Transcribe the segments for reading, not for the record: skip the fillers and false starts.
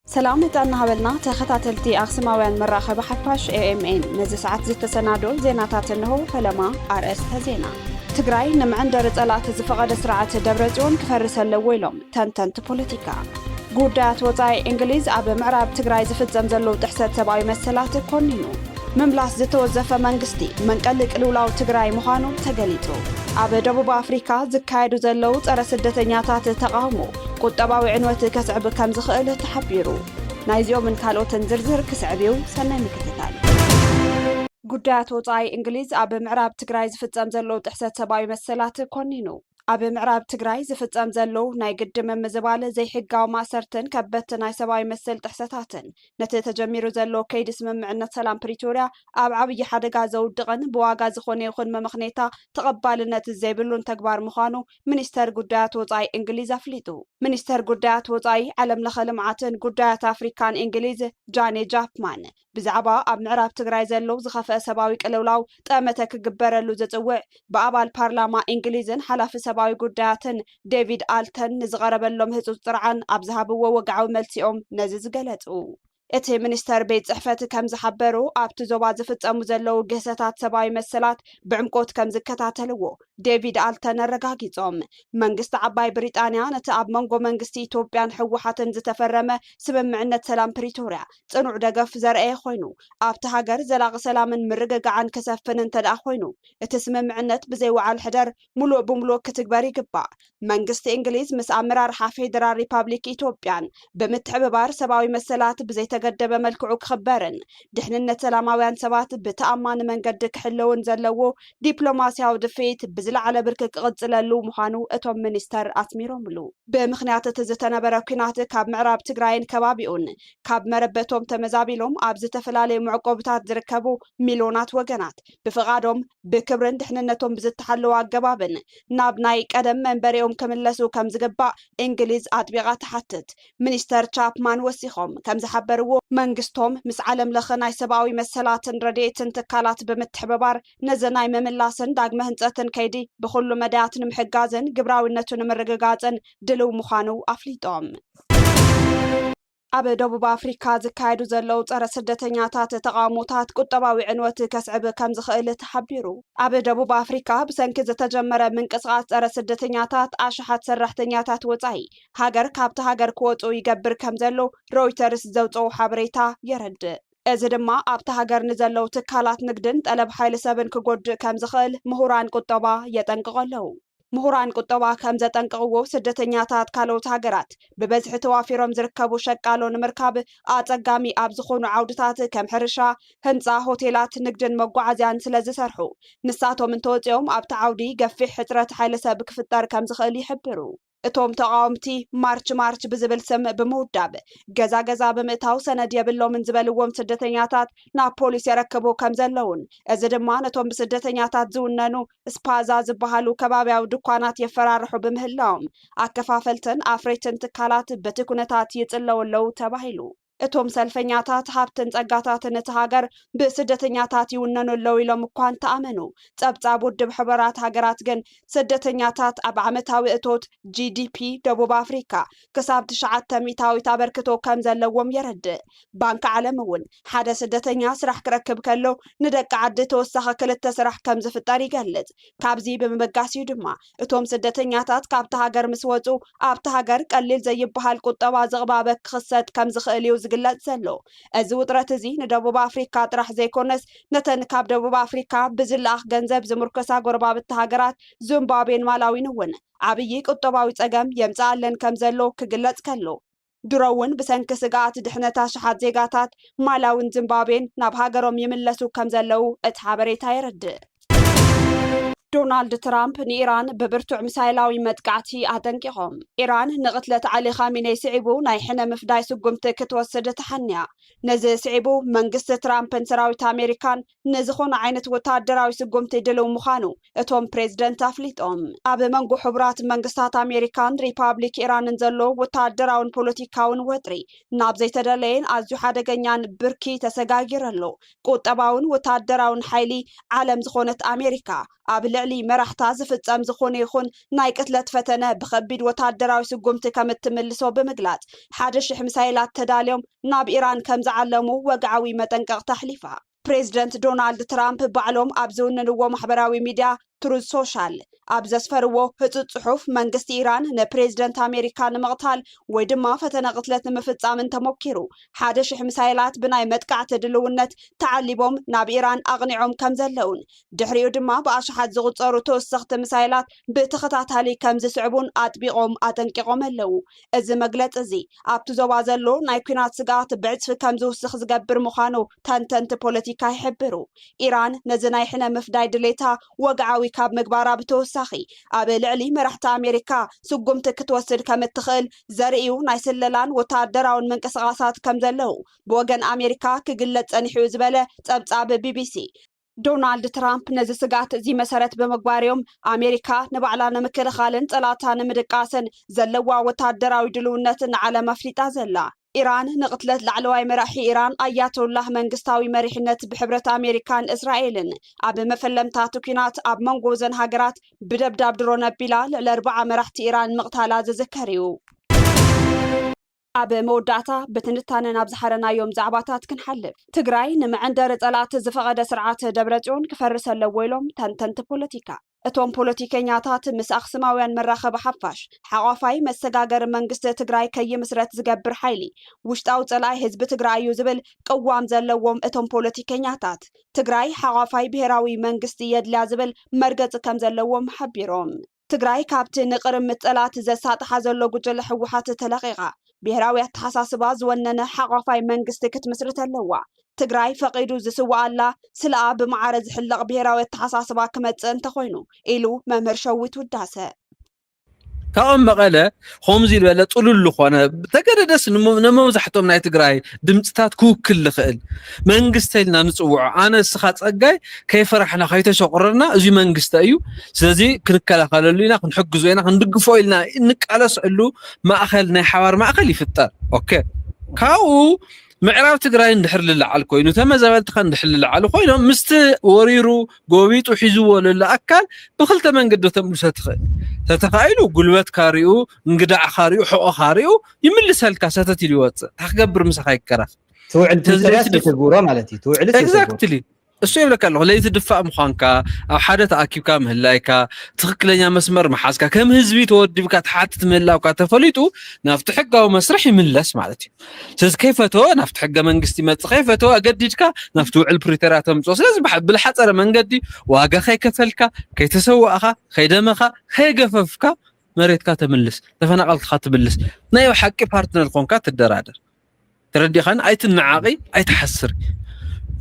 سلام نتانا هبلنا تخطاتلتي أقسماوين مراخب حفاش AMN نزي ساعات زيت تسنادو زيناتات انهو فلما RS هزينا تقراي نمعندر رتالات زفقاد سرعات دبرزون كفرس اللويلوم تنتنت بوليتيكا قودات وطاي إنجليز أب معراب تقراي زفت زمزلو تحسد سباوي مسلات كونينو مملاس زتوزف منغستي منقلق لولاو تقراي مخانو تقليتو أب دبوب أفريكا زكايدو زلو ترى سدتنياتات تقاومو قطباوي عنوة كسعب كم زخئل تحبيرو نايزيو من كالوتن زرزر كسعبيو سنة مكتتال قدات وطاي إنجليز أب معراب تقراي زفتام زلو تحسد سباوي مسلات كونينو أب معراب تقراي زفتام زلو ناي قدم مزبالة زي حقاو ماسرتن كبت ناي سباوي مسل تحساتاتن نتي تجميرو زلو كيدس ممعنة سلام بريتوريا أب عبي حدقا زودغن بواقا زخوني يخون ممخنيتا تقبالنة الزيبلون تكبار مخانو منستر قدات وطاي إنجليز أفليتو منستر قدات وطاي علم لخلمعاتن قدات أفريكان إنجليز جاني جابمان بزعبا أب معراب تقراي زلو زخفة سباوي كالولاو تأمتك قبرلو زتوع بأبال بارلاما إنجليزن حلاف سباوي قداتن ديفيد آلتن نزغربلهم هزو طرعان أبزهابو ووقعو ملتيوم نزز قلتو اتي منستر بيت صحفت كم زحبرو ابتو زوبا زفتامو زلو جهساتات سباوي مسلات بعمقوت كم زكتاتلو ديفيد آلتن الرقاقيتوم منغست عباي بريطانيا نتأب منغو منغستي توبيان حوحاتن زتفرمه سبمعنة سلام بريتوريا تنوع دقف زرعي خوينو ابت هاجر زلاغ سلامن مرقق عن كسفن تدأ خوينو اتسممعنة بزي وعال حدر ملو بملو كتكباري قبع منغست انجليز مس امرار حافيدرال ريبابليك ايتوبيان بمتحببار سباوي مسلات بزي تقدب ملكعو كخبرن دحننا سلاماويان سبات بتأمان من قدك حلون زلوو دبلوماسياو دفيت بزل على بركك غزللو مخانو اتوم منستر اسميروملو بمخنيات تزتنبرا كينات كاب معراب تقراين كبابيون كاب مربتهم تمزابيلوم ابز تفلالي معقوبتات زركبو مليونات وقنات بفقادهم بكبرن دحننتهم بزتحلو عقبابن نابناي قدم منبريهم كملسو كمزقبا انجليز اتبيغات حتت منستر تشابمان وسيخوم كمزحبرو منغستوم مس عالم لخناي سباوي مسلاتن رديتن تكالات بمتحببار نزناي مملاسن داغمه هنصتن كيدي بخلو مداتن محغازن ግብራዊነቱን መረጋጋጽን ድሉ ምዃኑ አፍሊጦም أب دبوب أفريقيا زكايدو زلو ترى سدتنياتات تقاموتات قطباوي عنوة كسعب كم زخئل تحبيرو أب دبوب أفريقيا بسنك زتجمر من قصقات ترى سدتنياتات أشحات سرحتنياتات وطعي هاجر كابت هاجر كوتو يقبر كم زلو رويترز زوتو حبريتا يرد أزدما أبت هاجر نزلو تكالات نقدن طلب حيل سبن كقود كم زخئل مهوران قطبا يتنقغلو مهوران قطبا كم زتنقغو سدتنياتات كالوت هاجرات ببزح توافيرهم زركبو شقالون مركب آتقامي أبزخونو عودتات كم حرشا هنصا هوتيلات نقدن مقوعزيان سلزي سرحو نساتو من توتيوم أبت عودي قفي حترات حيل سابك فتار كم زخيلي حبرو اتوم تقاومتي مارش بزبل سم بموداب جزا بمئتاو سند يبلو من زبلوهم سدتنياتات نا بوليس يركبو كم زلون ازدمان اتوم بسدتنياتات زوننو اسبازا زبهالو كبابياو دكوانات يفرارحو بمهلاوم አከፋፈልተን አፍሬትን ትካላት በትኩነታት ይጽለውለው ተባሂሉ እቶም ሰልፈኛታት ሀብትን ጸጋታትን ተሃገር በስደተኛታት ይውነኑለው ኢሎም እንኳን ተአመኑ ጸብጻብ ውድብ ሕብራት ሀገራት ግን ስደተኛታት ኣብ ዓመታዊ እቶት GDP ደቡብ አፍሪካ ከሳብ 900 ታበርክቶ ከም ዘለዎም የረድእ ባንክ ዓለም እውን ሓደ ስደተኛ ስራሕ ክረክብ ከሎ ንደቂ ዓዲ ተወሳኺ ክልተ ስራሕ ከም ዝፍጠር ይገልጽ ካብዚ በመበጋሲዩ ድማ እቶም ስደተኛታት ካብቲ ሃገር ምስ ወጹ ኣብቲ ሃገር ቀሊል ዘይበሃል ቁጠባ ዝቕባበ ክኽሰት ከም ዝኽእል እዩ ዝግለጽ ዘሎ እዚ ውጥረት እዚ ንደቡብ አፍሪካ ጥራሕ ዘይኮነስ ነተን ካብ ደቡብ አፍሪካ ብዝላኽ ገንዘብ ዝምርኮሳ ጎረባብቲ ሃገራት ዚምባብዌን ማላዊን እውን ዓብይ ቁጠባዊ ጸገም የምጽአለን ከም ዘሎ ክግለጽ ከሎ ድሮውን ብሰንኪ ስጋት ድሕነታ ሸሓት ዜጋታት ማላዊን ዚምባብዌን ናብ ሃገሮም ይምለሱ ከም ዘለው እቲ ሓበሬታ የረድእ دونالد ترامب نيران ببرتوع مسايلاوي مدقعتي أدنقهم إيران نغتلت علي خامنئي سعيبو ناي حنا مفداي سقمت كتوسد تحنيا نزي سعيبو منقست ترامب سراويت أمريكان نزخون عينت وتادراوي سقمت دلو مخانو اتوم بريزيدنت أفليتهم أب منقو حبرات منقستات أمريكان ريبابليك إيران نزلو وتادراون بوليتيكاون وطري نابزي تدلين أزو حادقنيان بركي تسقاقيرلو قوت أباون وتادراون حيلي عالم زخونت أمريكا أب ልዕሊ መራሕታ ዝፍጸም ዝኾነ ይኹን ናይ ቅትለት ፈተነ ብከቢድ ወታደራዊ ስጉምቲ ከም እትምልሶ ብምግላጽ 1,000 ሚሳይላት ተዳልዮም ናብ ኢራን ከም ዝዓለሙ ወግዓዊ መጠንቀቕታ ኣሕሊፋ ፕሬዚደንት ዶናልድ ትራምፕ ባዕሎም ኣብ ዝውንንዎ ማሕበራዊ ሚድያ ትሩዝ ሶሻል ኣብ ዘስፈርዎ ህፁፅ ጽሑፍ መንግስቲ ኢራን ንፕሬዚደንት ኣሜሪካ ንምቕታል ወይ ድማ ፈተነ ቅትለት ንምፍጻም እንተሞኪሩ 1,000 ሚሳይላት ብናይ መጥቃዕቲ ድልውነት ተዓሊቦም ናብ ኢራን ኣቕኒዖም ከም ዘለውን ድሕሪኡ ድማ ብኣሽሓት ዝቑፀሩ ተወሰኽቲ ሚሳይላት ብተኸታታሊ ከም ዝስዕቡን ኣጥቢቖም ኣጠንቂቖም ኣለዉ እዚ መግለፂ እዚ ኣብቲ ዞባ ዘሎ ናይ ኩናት ስጋት ብዕፅፊ ከም ዝውስኽ ዝገብር ምዃኑ ተንተንቲ ፖለቲካ ይሕብሩ ኢራን ነዚ ናይ ሕነ ምፍዳይ ድሌታ ወግዓዊ ካብ ምግባራ ብተወሳኺ ኣብ ልዕሊ መራሕቲ ኣሜሪካ ስጉምቲ ክትወስድ ከም እትኽእል ዘርእዩ ናይ ስለላን ወታደራውን ምንቅስቓሳት ከም ዘለዉ ብወገን ኣሜሪካ ክግለጽ ጸኒሑ ዝበለ ጸብጻብ ቢቢሲ ዶናልድ ትራምፕ ነዚ ስጋት እዚ መሰረት ብምግባርዮም ኣሜሪካ ንባዕላ ንምክልኻልን ጸላታ ንምድቃስን ዘለዋ ወታደራዊ ድልውነት ንዓለም ኣፍሊጣ ዘላ ኢራን ንቅትለት ላዕለዋይ መራሒ ኢራን ኣያቶላህ መንግስታዊ መሪሕነት ብሕብረት ኣሜሪካን እስራኤልን ኣብ መፈለምታት ኩናት ኣብ መንጎ ዘን ሃገራት ብደብዳብ ድሮ ነቢላ ልዕሊ 40 መራሕቲ ኢራን ምቕታላ ዝዝከር እዩ ኣብ መወዳእታ በትንታነ ናብ ዝሓረናዮም ዛዕባታት ክንሓልፍ ትግራይ ንምዕንደር ጸላት ዝፈቐደ ስርዓት ደብረጽዮን ክፈርስ ኣለዎ ኢሎም ተንተንቲ ፖለቲካ እቶም ፖለቲከኛታት ምስ ኣክሱማውያን መራኸቢ ሓፋሽ ሓቋፋይ መሰጋገር መንግስቲ ትግራይ ከይምስረት ዝገብር ሓይሊ ውሽጣዊ ጸላኢ ህዝቢ ትግራይ እዩ ዝብል ቅዋም ዘለዎም እቶም ፖለቲከኛታት ትግራይ ሓቋፋይ ብሄራዊ መንግስቲ የድልያ ዝብል መርገጽ ከም ዘለዎም ሓቢሮም ትግራይ ካብቲ ንቅርምት ጸላት ዘሳጥሓ ዘሎ ጉጅለ ሕወሓት ተለቂቓ ብሄራዊ ኣተሓሳስባ ዝወነነ ሓቋፋይ መንግስቲ ክትምስርት ኣለዋ ትግራይ ፈቂዱ ዝስዋኣላ ስለኣ ብማዕረ ዝሕለቕ ብሄራዊ ኣተሓሳስባ ክመጽእ እንተኾይኑ ኢሉ መምህር ሸዊት ውዳሰ ካብኦም መቐለ ከምዚ ዝበለ ጥሉል ዝኾነ ተገደደስ ንመብዛሕትኦም ናይ ትግራይ ድምፅታት ክውክል ዝኽእል መንግስቲ ኢልና ንፅውዖ ኣነ እስኻ ፀጋይ ከይፈራሕና ከይተሸቁርና እዚ መንግስቲ እዩ ስለዚ ክንከላኸለሉ ኢና ክንሕግዞ ኢና ክንድግፎ ኢልና ንቃለስሉ ማእኸል ናይ ሓባር ማእኸል ይፍጠር ኦኬ ካብኡ ምዕራብ ትግራይ እንድሕር ልልዓል ኮይኑ ተመዛበልቲ ከንድሕር ልልዓል ኮይኖም ምስቲ ወሪሩ ጎቢጡ ሒዝዎ ዘሎ ኣካል ብክልተ መንገዲ ተምልሶ ትኽእል ተተኻኢሉ ጉልበት ካሪኡ እንግዳዕ ካሪኡ ሕቆ ካሪኡ ይምልሰልካ ሰተት ኢሉ ይወፅእ ታክገብር ምሳኻ ይከራፍ ትውዕል ትግብሮ ማለት እዩ ትውዕል ኤግዛክትሊ እሱ ይብለካ ኣለኹ ለይቲ ድፋእ ምዃንካ ኣብ ሓደ ተኣኪብካ ምህላይካ ትክክለኛ መስመር መሓዝካ ከም ህዝቢ ተወዲብካ ተሓትት ምህላውካ ተፈሊጡ ናብቲ ሕጋዊ መስርሕ ይምለስ ማለት እዩ ስለዚ ከይፈተወ ናብቲ ሕገ መንግስቲ ይመፅእ ከይፈተወ ኣገዲድካ ናብቲ ውዕል ፕሪቶርያ ተምፅኦ ስለዚ ብልሓፀረ መንገዲ ዋጋ ከይከፈልካ ከይተሰዋእኻ ከይደመኻ ከይገፈፍካ መሬትካ ተምልስ ተፈናቀልትካ ትምልስ ናይ ሓቂ ፓርትነር ኮንካ ትደራደር ተረዲኻን ኣይትነዓቂ ኣይትሓስር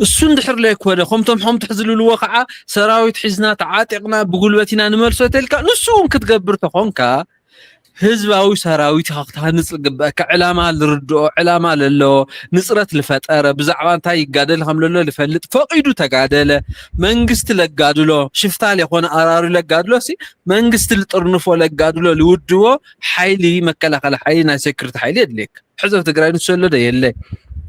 እሱ እንድሕር ለይኮነ ከምቶም ሕምት ሕዝልልዎ ከዓ ሰራዊት ሒዝና ተዓጢቕና ብጉልበትና ንመልሶ ተልካ ንሱ ክትገብር ተኾንካ ህዝባዊ ሰራዊት ክተሃንጽ ግበአካ ዕላማ ዝርድኦ ዕላማ ዘለዎ ንጽረት ዝፈጠረ ብዛዕባ እንታይ ይጋደል ከም ዘሎ ዝፈልጥ ፈቂዱ ተጋደለ መንግስቲ ለጋድሎ ሽፍታል ይኾነ ኣራሪ ለጋድሎ ሲ መንግስቲ ልጥርንፎ ለጋድሎ ልውድዎ ሓይሊ መከላኸሊ ሓይሊ ናይ ሴኩሪቲ ሓይሊ የድልየካ ሕዝቢ ትግራይ ንሱ ዘሎ የለ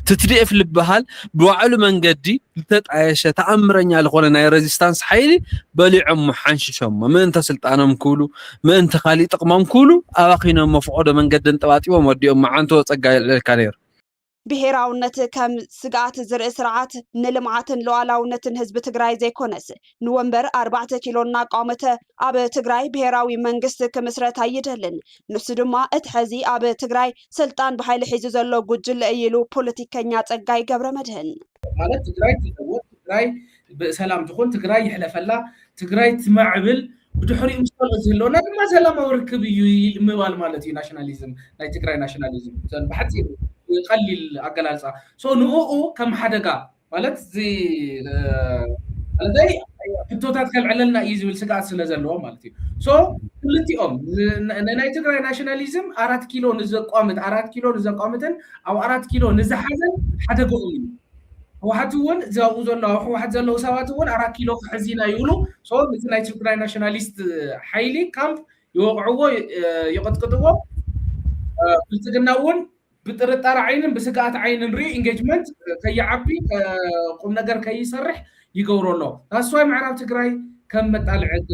تتريف لبهال بوعلو منجدي لتتعايش تأمرني على قولنا ناي ريزيستانس حيلي بليعم محنش شم ما انت سلطانهم كولو ما انت خالي تقمام كولو أواقينا مفعودة من قد انتواتي وموديهم معانتو تقاي الكارير ብሄራውነት ከም ስጋት ዝርኢ ስርዓት ንልምዓትን ሉዓላውነትን ህዝቢ ትግራይ ዘይኮነስ ንወንበር 4 ኪሎና ቃመተ ኣብ ትግራይ ብሄራዊ መንግስቲ ክምስረት ኣይደልን ንሱ ድማ እትሕዚ ኣብ ትግራይ ስልጣን በኃይል ሒዙ ዘሎ ጉጅለ እይሉ ፖለቲከኛ ጸጋይ ገብረ መድህን ማለት ትግራይ ትወት ትግራይ በሰላም ትኾን ትግራይ ይሕለፈላ ትግራይ ትማዕብል بدحري مستوى زلونا ما زلمة وركب يموال مالتي ناشناليزم لا تكراي ناشناليزم زين بحث يقلل أقلالصا سو نوعه كم حدقة مالت زي زي فتوتات كل علنا يجي بالسقاط سلزلوا مالتي سو كلتي ناي تكراي ناشناليزم 4 كيلو نزق قامت 4 كيلو نزق قامتن أو 4 كيلو نزحزن حدقوا وحتون زاوزنا واحد زلوا سواتون 4 كيلو حزينة يقولوا سو مثل ناي تكراي ناشناليست حيلي كامب يوقعوا يقطقطوا بتجنون بترتار عينن بسقات عينن ري انجيجمنت كي يعبي قم نجر كي يصرح يقولوا له تاسوي معنا تكراي ከም መጣልዕት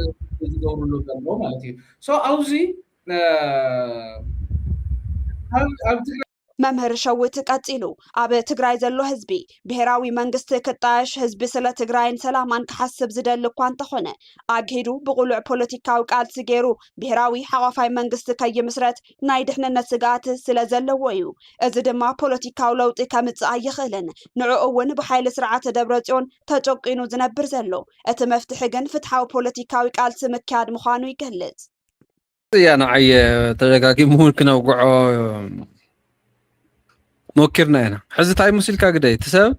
ዝገብሩሉ ዘሎ ማለት እዩ ሶ አውዚ መምህር ሸዊት ቀፂሉ ኣብ ትግራይ ዘሎ ህዝቢ ብሄራዊ መንግስቲ ክጣየሽ ህዝቢ ስለ ትግራይን ሰላማን ክሓስብ ዝደሊ እኳ እንተኾነ ኣግሂዱ ብቁሉዕ ፖለቲካዊ ቃልሲ ገይሩ ብሄራዊ ሓዋፋይ መንግስቲ ከይምስረት ናይ ድሕንነት ስጋት ስለ ዘለዎ እዩ እዚ ድማ ፖለቲካዊ ለውጢ ከምፅእ ኣይኽእልን ንዕኡ እውን ብሓይሊ ስርዓተ ደብረጽዮን ተጨቂኑ ዝነብር ዘሎ እቲ መፍትሒ ግን ፍትሓዊ ፖለቲካዊ ቃልሲ ምክያድ ምዃኑ ይገልጽ ያ ንዓየ ተደጋጊሙ ክነውግዖ ሞክርنا هنا حز تاي مسلك قدي تسب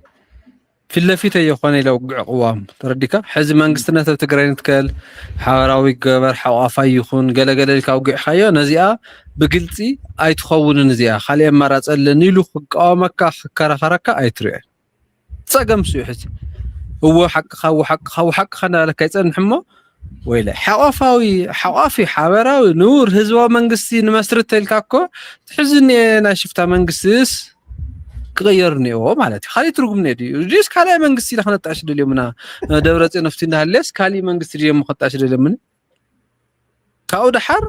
في اللفيته يخواني لو قوام ترديك حز منغستنا تتقرين تكل حوراوي قبر حوافاي يخون قال لك اوقع خيا نزيا بقلتي اي تخون نزيا خلي مرات قالني له قامك كرخرك اي تري تصقم سو حز هو حق خنا لك يصن حمو ويلا حوافي حوراوي نور هزوا منغستي نمسرت لكاكو تحزني انا شفتها منغستس غيرني هو معناتي خلي ترغم ندي جيس كالي منغستي لخنطاش دليمنا دبرص نفتينا هلس كالي منغستي دي مخطاش دليمن كاو دحر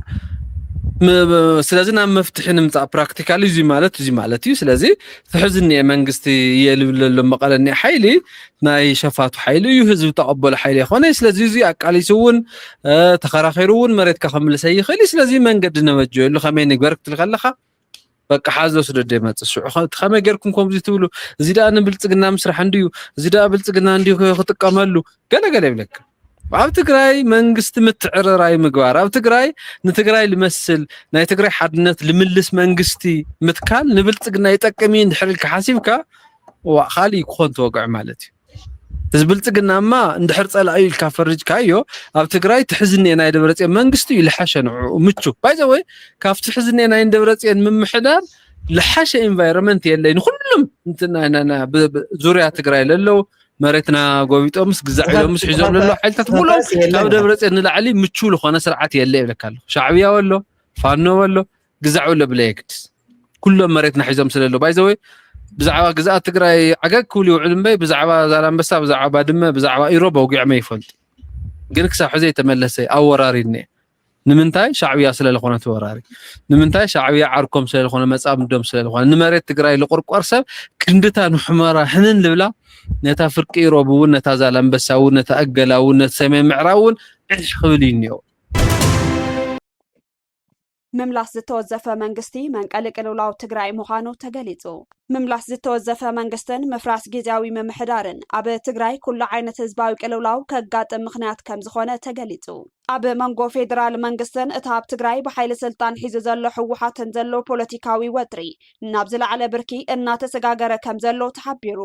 سلازنا مفتح نمصا براكتيكالي زي مالتي سلازي تحزني منغستي يلبل مقالني حيلي ناي شفاتو حيلي يهزب تقبل حيلي خوني سلازي زي اقالي سون تخراخيرون مريت كخمل سي خلي سلازي منقد نوجو له خمين نغبرك تلخلخه بقى حازو سدد يمص خمه غيركم كوم زي تقولوا زي دا نبلصقنا مسرح انديو زي دا بلصقنا انديو خطقملو غلا يبلك ኣብ ትግራይ መንግስት ምትዕረራይ ምግባር ኣብ ትግራይ ንትግራይ ልመስል ናይ ትግራይ ሓድነት ልምልስ መንግስቲ ምትካል ንብልጽግና ይጠቅም እንድሕርልካ ሓሲብካ ወኻሊ ይኮን ተወግዕ ማለት እዩ ዝብልጽግናማ እንድሕር ጸላዩ ኢልካ ፈርጅካዮ ኣብ ትግራይ ትሕዝኒ ናይ ደብረጽዮን መንግስቲ ይልሐሸን ምቹ ባይዘወይ ካብ ትሕዝኒ ናይ ደብረጽዮን ምምሕዳር ልሐሸ ኢንቫይሮንመንት የለይን ሁሉም እንትና ዙርያ ትግራይ ለለው مرتنا قويتو مس غزاعيو مس حيزو لله حيلتات مولو لو دبرص نلعلي مچو لخونه سرعات يله يبلكالو شعبيا ولو فانو ولو غزاعو لبليكت كلهم مرتنا حيزو مسللو بايزوي بزعوا غزاء تግራይ عقاق كولي وعلم باي بزعوا زالانبسا بزعوا بادمه بزعوا ايروب وقع ما يفلت ግን ክሳብ ሕዚ ተመለሰ ኣወራሪኒ ንምንታይ ሻዕብያ ስለ ለኾነ ተወራሪ ንምንታይ ሻዕብያ ዓርኮም ስለ ለኾነ መጻብ እንደም ስለ ለኾነ ንመሬት ትግራይ ለቆርቆር ሰብ ክንድታ ንሕመራ ሕንን ልብላ ነታ ፍርቂ ሮብውን ነታ ዛላንበሳውን ነታ ኣገላውን ነታ ሰሜን ምዕራውን ዕሽ ክብልኒዮ مملاس زتوزف منغستي منقلقلولاو تግራይ ምዃኑ ተገሊጹ مملاس زتوزف መንግስትን መፍራስ ጊዜያዊ መምሕዳርን ኣብ ትግራይ ኩሉ ዓይነት ህዝባዊ ቅልውላው ከጋጥም ምኽንያት ከም ዝኾነ ተገሊጹ ኣብ መንጎ ፌደራል መንግስትን እታ ኣብ ትግራይ ብሓይሊ ስልጣን ሒዙ ዘሎ ሕወሓትን ዘሎ ፖለቲካዊ ወጥሪ ናብ ዝለዓለ ብርኪ እናተሰጋገረ ከም ዘሎ ተሓቢሩ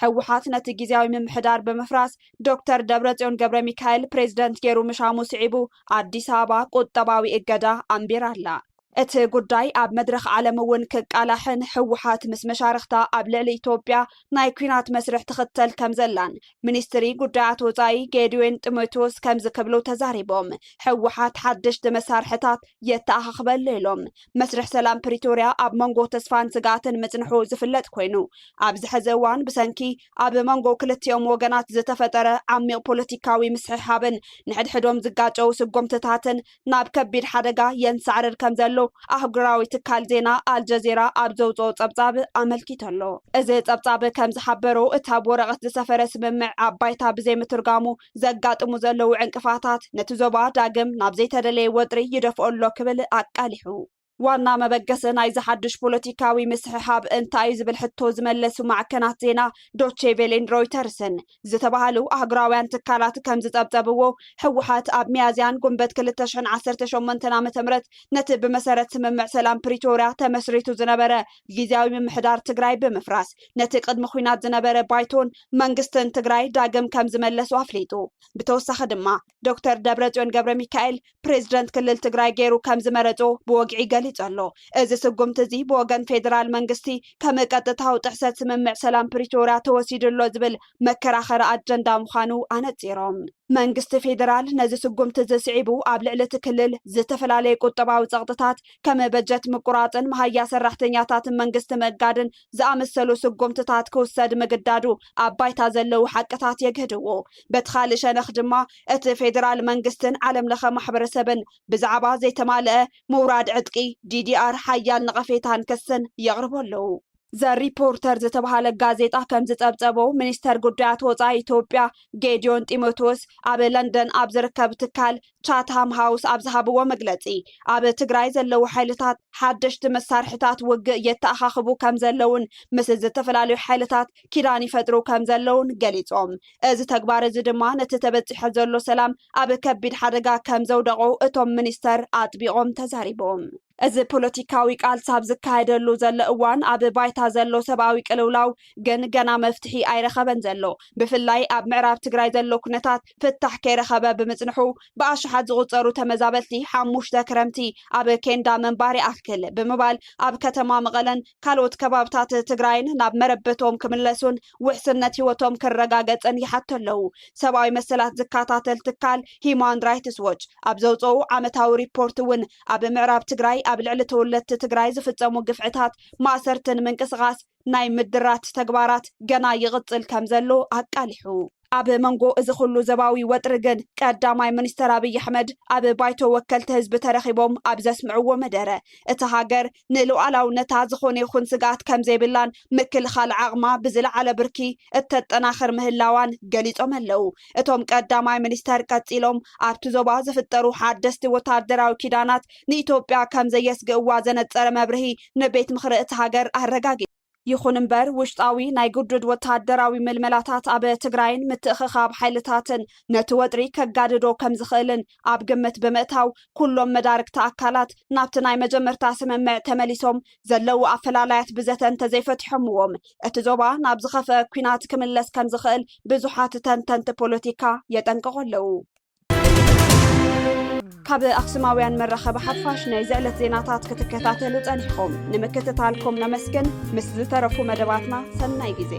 ሕወሓት ነቲ ጊዜያዊ መምሕዳር በመፍራስ ዶክተር ደብረጽዮን ገብረ ሚካኤል ፕሬዝዳንት ገይሩ ምሻሙ ስዒቡ አዲስ አበባ ቁጠባዊ እገዳ ኣንቢራላ እቲ ጉዳይ ኣብ መድረኽ ዓለም እውን ክቃላሕን ሕወሓት ምስ መሻርክታ ኣብ ልዕሊ ኢትዮጵያ ናይ ኩናት መስርሕ ትኽተል ከም ዘላን ሚኒስትሪ ጉዳያት ወፃኢ ጌድዮን ጢሞቴዎስ ከም ዝክብሉ ተዛሪቦም ሕወሓት ሓድሽቲ መሳርሕታት የተኣኻኽበሉ ኢሎም መስርሕ ሰላም ፕሪቶርያ ኣብ መንጎ ተስፋን ስጋትን ምጽንሑ ዝፍለጥ ኮይኑ ኣብዚ ሕዚ እዋን ብሰንኪ ኣብ መንጎ ክልቲኦም ወገናት ዝተፈጠረ ዓሚቕ ፖለቲካዊ ምስሕሓብን ንሕድሕዶም ዝጋጨው ስጎምትታትን ናብ ከቢድ ሓደጋ የንሳዕርር ከም ዘሎ ኣህጉራዊ ትካል ዜና አልጀዚራ ኣብ ዘውፅኦ ጸብጻብ ኣመልኪተሎ እዚ ጸብጻብ ከም ዝሓበሮ እታ ወረቐት ዝሰፈረ ስምምዕ ኣባይታ ብዘይ ምትርጋሙ ዘጋጥሙ ዘለው ዕንቅፋታት ነቲ ዞባ ዳግም ናብ ዘይተደለየ ወጥሪ ይደፍኦሎ ክብል ኣቃሊሑ ዋና መበገሰ ናይ ዝሓድሽ ፖለቲካዊ ምስሕሓብ እንታይ ዝብል ሕቶ ዝመለሱ ማዕከናት ዜና ዶቼ ቬለን ሮይተርስን ዝተባሃሉ ኣህጉራውያን ትካላት ከም ዝጸብጸብዎ ሕወሓት ኣብ ሚያዝያን ጉንበት 2018 ዓ.ም ነቲ ብመሰረት ስምምዕ ሰላም ፕሪቶርያ ተመስሪቱ ዝነበረ ጊዜያዊ ምምሕዳር ትግራይ ብምፍራስ ነቲ ቅድሚ ኩናት ዝነበረ ባይቶን መንግስትን ትግራይ ዳግም ከም ዝመለሱ ኣፍሊጡ ብተወሳኺ ድማ ዶክተር ደብረጽዮን ገብረ ሚካኤል ፕሬዝዳንት ክልል ትግራይ ገይሩ ከም ዝመረጾ ብወግዒ ገሊ ገሊጹ ኣሎ እዚ ስጉምቲ እዚ ብወገን ፌደራል መንግስቲ ከም ቀጥታዊ ጥሕሰት ስምምዕ ሰላም ፕሪቶሪያ ተወሲድሎ ዝብል መከራኸሪ አጀንዳ ምዃኑ ኣነፂሮም መንግስቲ ፌደራል ነዚ ስጉምቲ ዝስዒቡ ኣብ ልዕሊ እቲ ክልል ዝተፈላለዩ ቁጠባዊ ፀቕጥታት ከም በጀት ምቁራፅን መሃያ ሰራሕተኛታትን መንግስቲ መጋድን ዝኣመሰሉ ስጉምትታት ክውሰድ ምግዳዱ ኣብ ባይታ ዘለው ሓቅታት የግህድዎ በቲ ካልእ ሸነኽ ድማ እቲ ፌደራል መንግስትን ዓለም ለኸ ማሕበረሰብን ብዛዕባ ዘይተማልአ ምውራድ ዕጥቂ ዲዲአር ሓያል ነቐፌታን ክስን የቕርቡ ኣለዉ ዘሪፖርተር ዝተባሃለ ጋዜጣ ከም ዝፀብፀቦ ሚኒስተር ጉዳያት ወፃኢ ኢትዮጵያ ጌዲዮን ጢሞቴዎስ ኣብ ለንደን ኣብ ዝርከብ ትካል ቻትሃም ሃውስ ኣብ ዝሃብዎ መግለፂ ኣብ ትግራይ ዘለው ሓይልታት ሓደሽቲ መሳርሕታት ውግእ የተኣኻኽቡ ከም ዘለውን ምስ ዝተፈላለዩ ሓይልታት ኪዳን ይፈጥሩ ከም ዘለውን ገሊፆም እዚ ተግባር እዚ ድማ ነቲ ተበፂሐ ዘሎ ሰላም ኣብ ከቢድ ሓደጋ ከም ዘውደቑ እቶም ሚኒስተር ኣጥቢቖም ተዛሪቦም እዚ ፖለቲካዊ ቃልሳብ ዝካየደሉ ዘሎ እዋን ኣብ ባይታ ዘሎ ሰብኣዊ ቅልውላው ግን ገና መፍትሒ ኣይረኸበን ዘሎ ብፍላይ ኣብ ምዕራብ ትግራይ ዘሎ ኩነታት ፍታሕ ከይረኸበ ብምጽንሑ ብኣሽሓት ዝቑፀሩ ተመዛበልቲ ሓሙሽተ ክረምቲ ኣብ ኬንዳ መንባሪ ኣክል ብምባል ኣብ ከተማ መቐለን ካልኦት ከባብታት ትግራይን ናብ መረበቶም ክምለሱን ውሕስነት ህይወቶም ክረጋገፅን ይሓቱ ኣለዉ ሰብኣዊ መሰላት ዝከታተል ትካል ሂማን ራይትስ ዎች ኣብ ዘውፅኡ ዓመታዊ ሪፖርት እውን ኣብ ምዕራብ ትግራይ ኣብ ልዕሊ ተወለድቲ ትግራይ ዝፍጸሙ ግፍዕታት ማእሰርትን ምንቅስቓስ ናይ ምድራት ተግባራት ገና ይቕፅል ከም ዘሎ ኣቃሊሑ ኣብ መንጎ እዚ ኩሉ ዘባዊ ወጥሪ ግን ቀዳማይ ሚኒስተር ኣብይ ኣሕመድ ኣብ ባይቶ ወከልቲ ህዝቢ ተረኺቦም ኣብ ዘስምዕዎ መደረ እቲ ሃገር ንሉዓላውነታ ዝኾነ ይኹን ስጋት ከም ዘይብላን ምክልኻል ዓቕማ ብዝለዓለ ብርኪ እተጠናኽር ምህላዋን ገሊፆም ኣለዉ እቶም ቀዳማይ ሚኒስተር ቀፂሎም ኣብቲ ዞባ ዝፍጠሩ ሓደስቲ ወታደራዊ ኪዳናት ንኢትዮጵያ ከም ዘየስግእዋ ዘነፀረ መብርሂ ንቤት ምኽሪ እቲ ሃገር ኣረጋጊ ይኹን እምበር ውሽጣዊ ናይ ጉዱድ ወታደራዊ ምልመላታት ኣብ ትግራይን ምትእኽኻብ ሓይልታትን ነቲ ወጥሪ ከጋድዶ ከም ዝኽእልን ኣብ ግምት ብምእታው ኩሎም መዳርክቲ ኣካላት ናብቲ ናይ መጀመርታ ስምምዕ ተመሊሶም ዘለው ኣፈላላያት ብዘተ እንተዘይፈትሖምዎም እቲ ዞባ ናብ ዝኸፍአ ኩናት ክምለስ ከም ዝኽእል ብዙሓት ተንተንቲ ፖለቲካ የጠንቅቑ ኣለዉ ካብ ኣክሱማውያን መራኸቢ ሓፋሽ ናይ ዝዕለት ዜናታት ክትከታተሉ ፀኒሕኩም ንምክትታልኩም ነመስግን ምስ ዝተረፉ መደባትና ሰናይ ግዜ